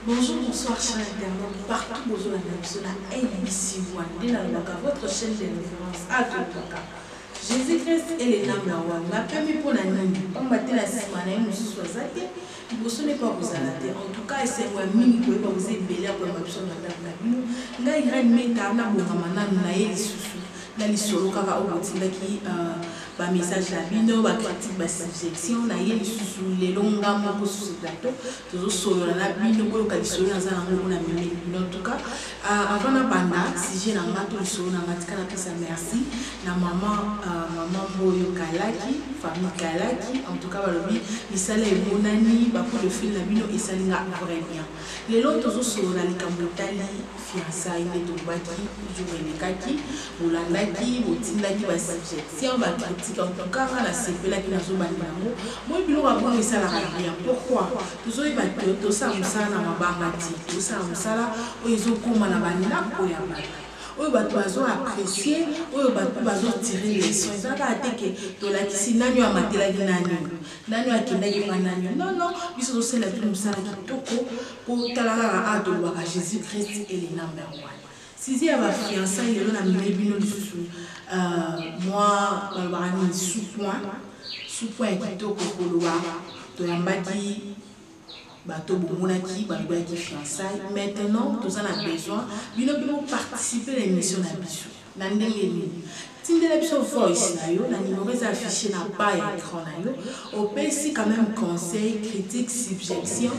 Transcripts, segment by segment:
Bonjour, bonsoir, chers internautes, partout où vous êtes, ABC votre chaîne de référence à Topaka. Jésus-Christ est le number one. La première pour la nuit, on va te la semaine, nous sommes soixante. Vous n'est pas vous allater. En tout cas, c'est moi, mini, vous vous êtes belé pour ma personne de la cabine. N'a y a une méta, n'a pas de naïe sous. N'a les solo, car au bout de qui, message la bino, critique, suggestion, n'a y a sous les longs gammes sur ce plateau. Toujours solo, la bino, pour le solo, dans un amour, en tout cas, avant la banda, si j'ai un gâteau solo, n'a pas de merci. Na maman Boyo Kalaki, famille Kalaki, en tout cas, il s'allait monani, pour le fil la bino, il s'allait vrai bien. Les lots toujours sur la Likambotali, fiançailles, les Tobaki, les Kaki, Oulandaki, Otindaki, suggestion, critique, en tout cas, la CP là qui n'a pas de moi, je vais vous ça bien. Pourquoi? Toujours il va tout ça, on s'en a ma bangati, tout ça, on s'en a, ils ont comme un abanina, oyo bato bazo apprécier oyo bato bazo tirer les leçons ça va être que to la kisi nanyo amatela nanyo akendaki pa nanyo non biso to sela tout ça kitoko pour talaka a de loi Jésus-Christ et le number one si ya ba fiançailles le na mibino lisusu moi balbani sous point kitoko koloba to yambaki bateau bomonaki balbaki fiançailles maintenant tous en a besoin bino participer à l'émission na biso na ndenge nini tindela biso voice na yo na numéro affiché na bas écran na yo au PC quand même conseil critique subjection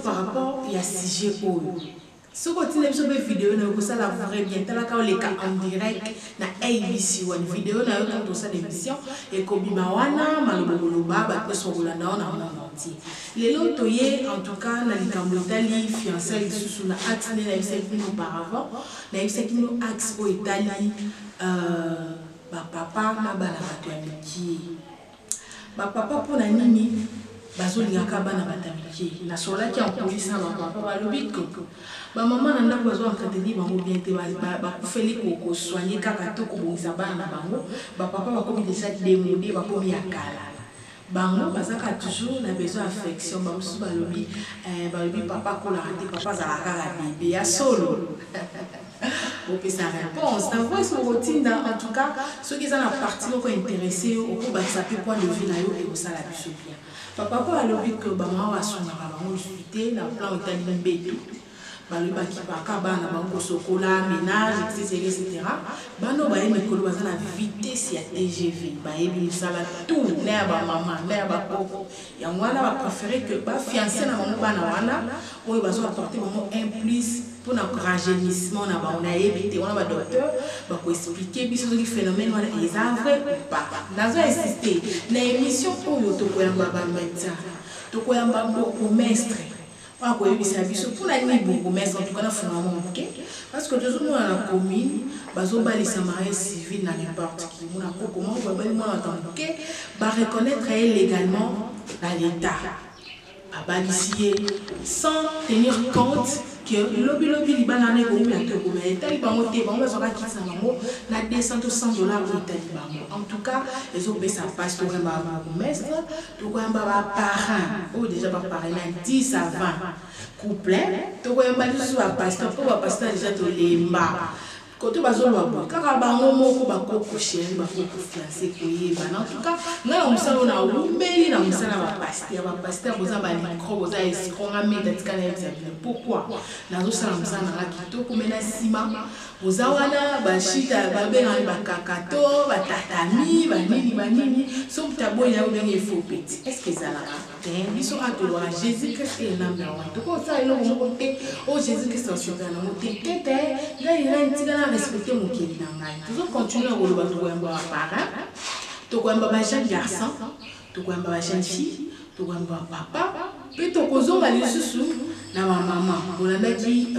par rapport à sujet oyo ce côté na biso be vidéo na ko sala vrai bien talaka o leka en direct na ABC one vidéo na yo quand on sa l'émission et ko bima wana maloboloba ba ko so rolanda na monti lelo toye en tout cas na likambotali fiançailles sous na atine na expliqué auparavant na expliqué axe au Italie ba papa na bana bato ya miki ba papa pour na nini bazolingaka bana batamiki na solaki en police na papa balobi koko ba maman na ndako bazo encadrer bango bien te ba kufeli ko soigner kaka to ko bongisa bana na bango ba papa ba komi déjà démodé ba komi akala bango bazaka toujours na besoin affection ba musu balobi papa ko la raté papa za la bébé ya solo ok sa réponse ta voix sur routine en tout cas ceux qui sont la partie ko intéressé au ko ba sa point de vue na yo et ça la biso bien papa ko alobi que ba mama wa sona ba bango juité na plan italien beto baloba ki baka bana bango sokola ménage etc bano ba yemi kolo bazana vitesse ya TGV ba yebi sala tout na ba mama na ba koko ya mwana ba préférer que ba fiancé na bango bana wana oyo bazo apporter bango un plus pour na rajeunissement na ba on a yebi te wana ba docteur ba ko expliquer biso ce phénomène wana est vrai ou pas nazo insister na émission oyo to ko yamba ba médecin to ko yamba beaucoup mestre on a biso pour la nuit beaucoup mais en tout cas parce que toujours nous dans la commune bazo bali samarié civil na n'importe qui on a comment on va bali ba reconnaître légalement l'état abalissier sans tenir compte que lobby libana ne ko bien to ko mais tali bango te bango so ka kitsa bango na 200 ou 100 dollars pour tali bango en tout cas les autres ça passe pour un mestre to ko amba ba parent ou déjà ba parent na 10 à 20 couplet to ko amba li so pasteur pour ba pasteur déjà to lemba côté bazolo abo kaka bango moko ba koko chéri ba koko fiancé ko yeba en tout cas ngala musalo na umbeli na musala ba pasteur boza ba micro boza eskonga meta tikana exemple pourquoi nazo sala musala na kitoko mena sima boza wana ba shita ba benga ba kakato ba tatami ba nini so mtabo ina ubenge faux petit est-ce que ça là biso atolo à Jésus-Christ et number one to ko ça ilo mo côté oh Jésus-Christ sur na mo tete nga ina ntikana respecter mon kili na ngai toujours continuer à koloba to yamba parent to yamba ba jeune garçon to yamba ba jeune fille to yamba papa pe to kozonga lisusu na ba maman bolandaki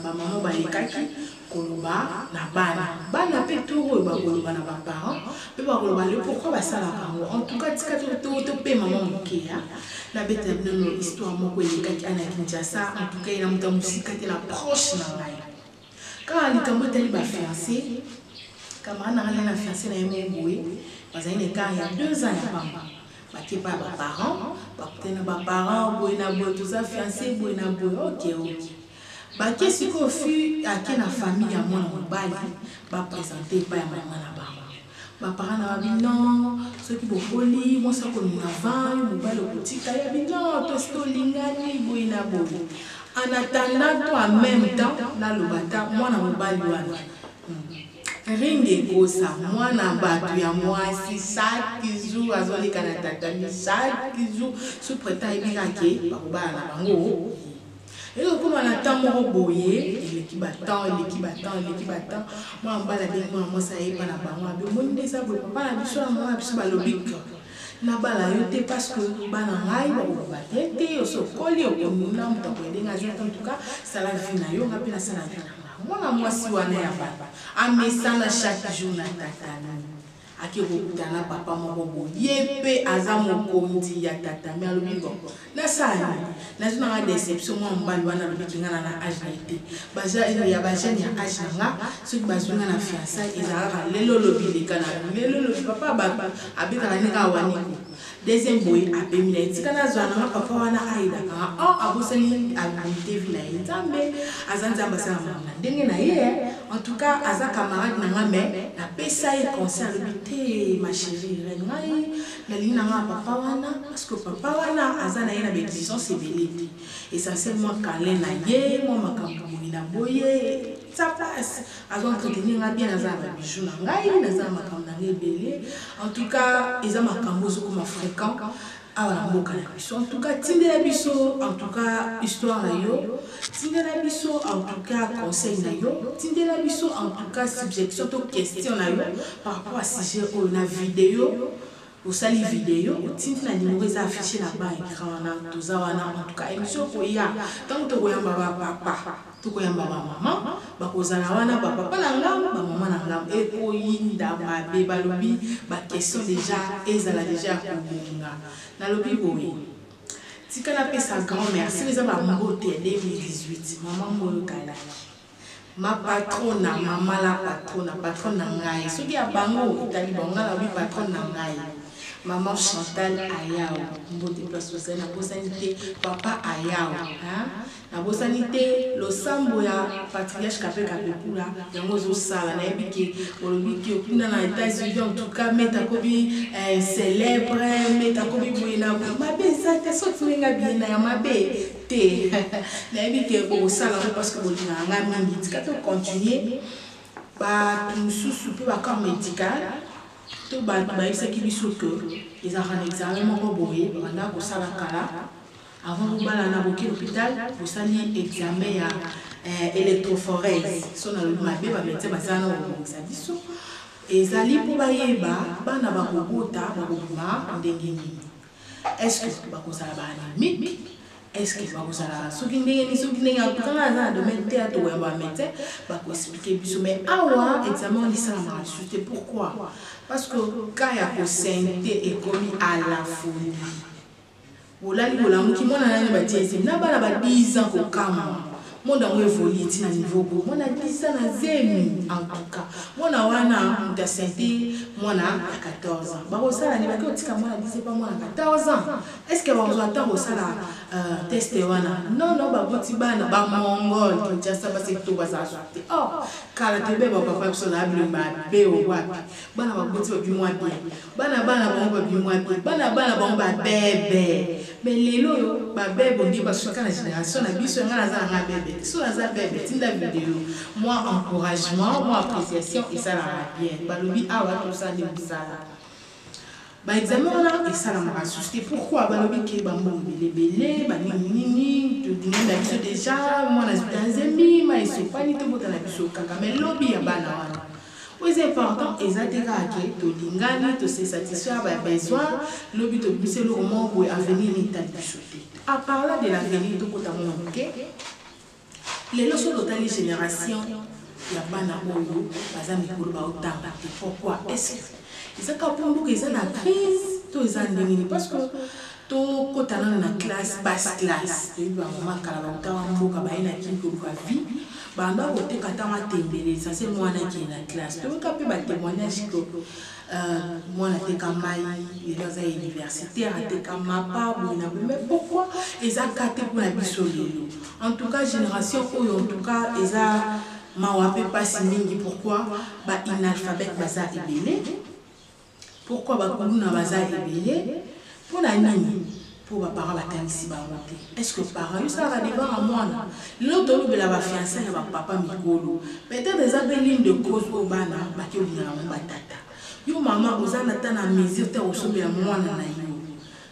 ba maman ba lekaki koloba na bana pe to ba koloba na ba parents pe ba koloba le pourquoi ba sala bango en tout cas tika to pe maman mokeya la bête de histoire moko lekaki ana Kinshasa en tout cas ina muta musika te la proche na ngai quand likambo tali ba fiancé kama na fiancé na yemo boye bazali ne ka ya 2 ans ya pamba bakie pa baparent bakutana baparent boye na boye toza fiancé boye na boye ok bakie sikoyo fi ake na famille ya mwana mobali bapresente epai ya mama na bango baparent na babi non soki bokoli mwasi akolinga van mobali okotika yabi non tosi tolingani boye na boye en attendant to en même temps naloba ta mwana mobali wana ringi ekosa mwana bato ya mwasi chaque jour azoleka na tatami chaque jour sous-traitant ebikake bakobala na bango ekokoma na temps moko boye eleki batemps mwana mobali abengi mwana mwasi ayepa na bango abe omoni nde eza boye papa na biso na mama na biso balobika nabala yo te parce que bana ngai bakoloba te osokoli okomuna moto akoyedenga aza en tout cas sala vi na yo nga mpe nasala vi na mwana mwasi wana ya baba amesana chaque jour na tatami ake kokutana papa moko boye mpe aza mokonzi ya tatami alobi bon nasali nazo nanga déception mwana mobali wana alobiki nga na age na ye te ya bajeune ya age na nga soki bazwi nga na fiançaille ezalaka lelo lobi leka na lelo lobi papa baba abetaka ndenge awaniko deuxième boye apemi na ye tika nazwa nanga papa wana ayedaka nga abosani abimite vi na ye nzambe aza nzambe asala mama ndenge na ye en tout cas aza camarade na nga me napesa ye conseil alobi te ma chérie reine ngai nalingi na nga papa wana parce que papa wana aza na ye na baexigence ebele te essentiellement kale na ye mwa makambo boye na boye sa place azo entretenir nga bien naza na babijou na ngai naza na makambo na ngai ebele en tout cas eza makambo ezokoma fréquent awa na mboka na biso en tout cas tindela biso en tout cas histoire na yo tindela biso en tout cas conseil na yo tindela biso en tout cas subjection to question na yo par rapport à sujet oyo na vidéo osali vidéo otindi na numéro eza affiché na ba écran wana toza wana en tout cas émission koya ntango tokoyamba bapapa tokoyamba bamama bakozala wana bapapa na ngambo bamama na ngambo ekoyinda mabe balobi baquestion déjà ezala déjà ya kobonga nalobi boye tika napesa grand merci eza bambote ya 2018 mama moyo kalaki ma patrona mama la patronne na ngai soki ya bango etali bango nga nalobi patronne na ngai maman Chantal Ayao mbote place osali na bosani te papa Ayao na bosani te losambo ya patriarche Kape Kula yango ozosala nayebi ke olobi ke okunda na États-Unis en tout cas meta kobi célèbre meta kobi boye na mabe eza te soki nga bien na ya mabe te nayebi ke bokosala ngo parce que bolinga nga mingi tika to continuer bato mosusu mpe bacor médical to bayebisaki biso ke ezalaka na examen moko boye banda kosala kala avant kobala na boke l'hôpital bosali examen ya électrophorèse so nalobi mabe bamédecin basala na kobongisa biso ezali mpo bayeba bana bakobota bakobima ndenge nini estce bakozala baanemique estce bakozala soki ndenge kanga aza na domaine te atokoyamba bamédecin bakoexplike biso mais awa examen wana esalamaka lisusu te pourquoi parce que cas ya kosente ekomi à la folie bolali bolamuki mwana nani batie ezemi na bana ba 10 ans kokama monde yango évolue ti na niveau bo mwana 10 ans na zemi en tout cas mwana wana moto asente mwana ya 14 ans bakosala ni baki otika mwana 10 pas mwana 14 ans est ce que bakozwa ntango kosala teste wana non baboti bana bamongol kinshasa basekto bazazwa te kala tebe bapapa biso na bino babe owapi bana baboti babimwa bien bana bango babimwa bien bana bango babebe mais lelo oyo babebe ongi basuka na génération na biso nga naza na nga bebe so naza bebe tinda vidéo moi encouragement moi appréciation esalaka bien balobi awa tosali mosala examen wana esalamaka susu te pourquoi balobi ke bambongo belebele baninginini todingai na biso déjà mwana nzembi ma esopani tobota na biso kaka mais lobi ya bana wana oyo important eza te kaka ke tolingani tose satisfaire babesoin lobi tobimisa eloko moko boye avenir etali biso te à parler de l'avenir tokota mona moke lelo so totali génération ya bana oyo baza mikolo baotanga te pourquoi est-ce ezaka mpo mboka eza na crise to eza ndenge parce que tokotana na classe basse classe toyebi bamama kala bautanga mboka baye na kini koluka vie banda côté katama tembele ça c'est moi qui est la classe donc après ba témoignage que moi na te kamai les dans à université à te kamapa bona mais pourquoi ils a katé pour la bisolelo en tout cas génération en tout cas ils a mawape pas mingi pourquoi ba inalphabète baza ebele pourquoi ba kuna baza ebele pour la nini pour ba parents batangisi ba monter est-ce que parents ça va devant à moi l'autre de la fiancée ya ba papa mikolo peut-être des appels de cause au bana ba ki olina na batata yo maman ozana tana mesure te osomela mwana na yo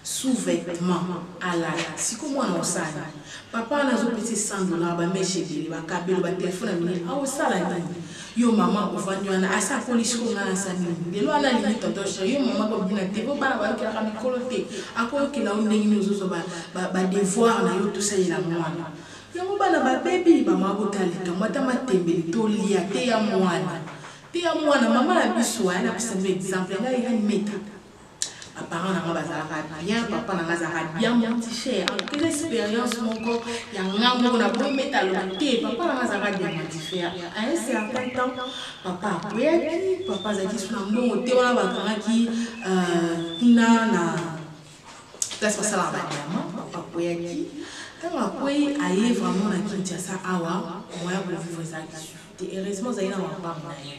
sous-vêtements à la si comme moi on sana papa na zo petit $100 ba mechebele ba kabelo ba téléphone na mini a osala nini yo maman ovanywana asa police ko ngana sani lelo ana limite tonton yo maman ko bina te ko bana ba kila mikolo te akoyo kila ndenge nozozo ba devoir na yo tout ça ila mwana yo bana ba baby ba mabotali to mata matembeli to lia te ya mwana maman la biso ana kusema exemple nga ya meta apparemment na bazala bien papa na bazala bien mon petit cher quelle expérience mon corps ya ngambo na bo metalo te papa na bazala bien mon petit cher à un certain temps papa poyaki papa zaki suna mbongo te wana bakangaki na place pasala ba diamant papa poyaki quand après aye vraiment na Kinshasa awa moya pour vivre ça et heureusement ça ina wa pa munaye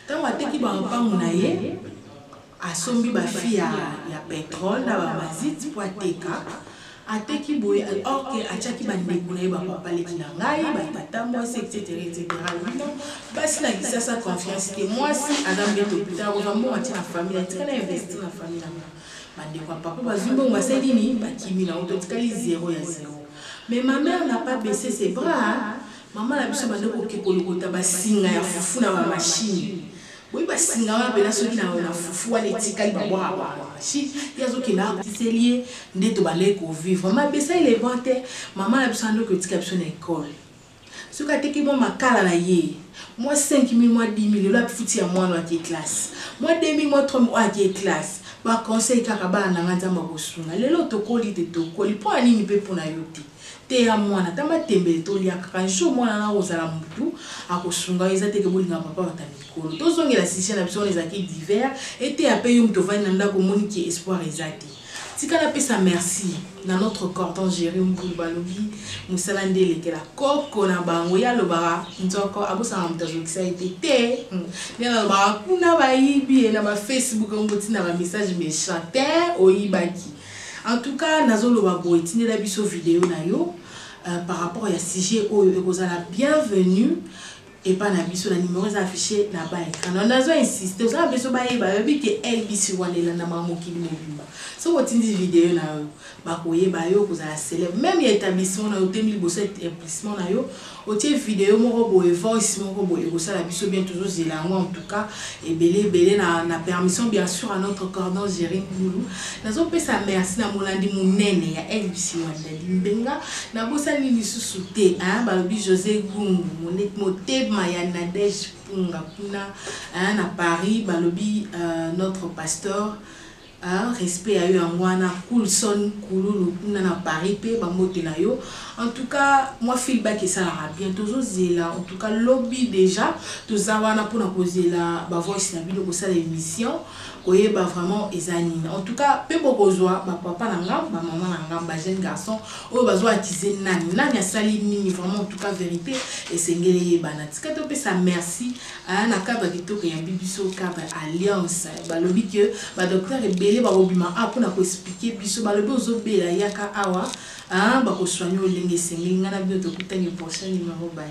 quand wateki ba pa munaye asombi ba fille ya pétrole na ba mazit pour ateka ateki boye or que achaki ba ndeko na ba papa leki na ngai ba tata moi etc basi na kisasa confiance que moi si adam beto puta ko zambo ati na famille atika na investir na famille na bandeko papa bazumbo baseli ni bakimi na automatically 0 ya 0 mais ma mère n'a pas baissé ses bras maman la biso bandeko ke kolokota basinga ya fufu na ba machine oui bah singa wana bela soki na fufu wale tikali babwa ba shi yazo kina tiselier ndeto bale ko vivre ma besa il est bon te maman la biso ndo ko tika biso na école soka teki bon makala na ye moi 5000 moi 10000 la futi ya mwana wa classe moi 2000 moi 3000 wa classe ba conseil kaka ba na ngata mabosunga lelo tokoli te tokoli po ani ni pe pona yote te ya mwana tama tembele to lia kaka nsho mwana na ozala mutu akosunga eza te ke bolinga papa batamikolo tozongela sisha na biso ezaki divers ete ape yo mtovani na ndako moni ki espoir ezati tika na pesa merci na notre cordon géré mbulu balobi musala ndele ke la koko na bango ya lobara nzoko abosa na mtazokisa ete te na ba kuna ba yibi na ba Facebook ngoti na ba message méchant te oyibaki. En tout cas, nazolo babo etine la biso vidéo na yo par rapport à sujet oyo ekozala bienvenue et pas na biso la numéro affiché na ba écran. On a insisté ça biso ba yeba bi ke LBC wanela na mamokili mobimba. So otindi vidéo na yo ba koye ba yo kozala célèbre même ya établissement na hôtel Milboset établissement na yo otie vidéo moko boye voice moko boye kosala biso bien toujours zela en tout cas et belé na permission bien sûr à notre cordon géré Mbulu nazo pesa merci na molandi munene ya LBC wandeli mbenga na bosani lisusu te balobi José Gungu motema ya Nadège Punga kuna na Paris balobi notre pasteur respect à eux en wana Coulson Koulou na Paris pe bamote na yo. En tout cas moi feedback et ça la bien toujours zela en tout cas lobby déjà tout ça wana pour na poser la ba voice na bino ko ça l'émission koye ba vraiment ezani en tout cas pe bokozwa ba papa na ngam ba maman na ngam ba jeune garçon o bazwa atiser nani asali nini vraiment en tout cas vérité et sengele bana tika to pe ça merci na cadre kitoko ya bibiso cadre alliance ba lobby que ba docteur ebele ba obima pour na ko expliquer biso ba lobby ozobela yaka awa ba ko soigner olenge sengeli ngana bio to kutani prochain numéro bye.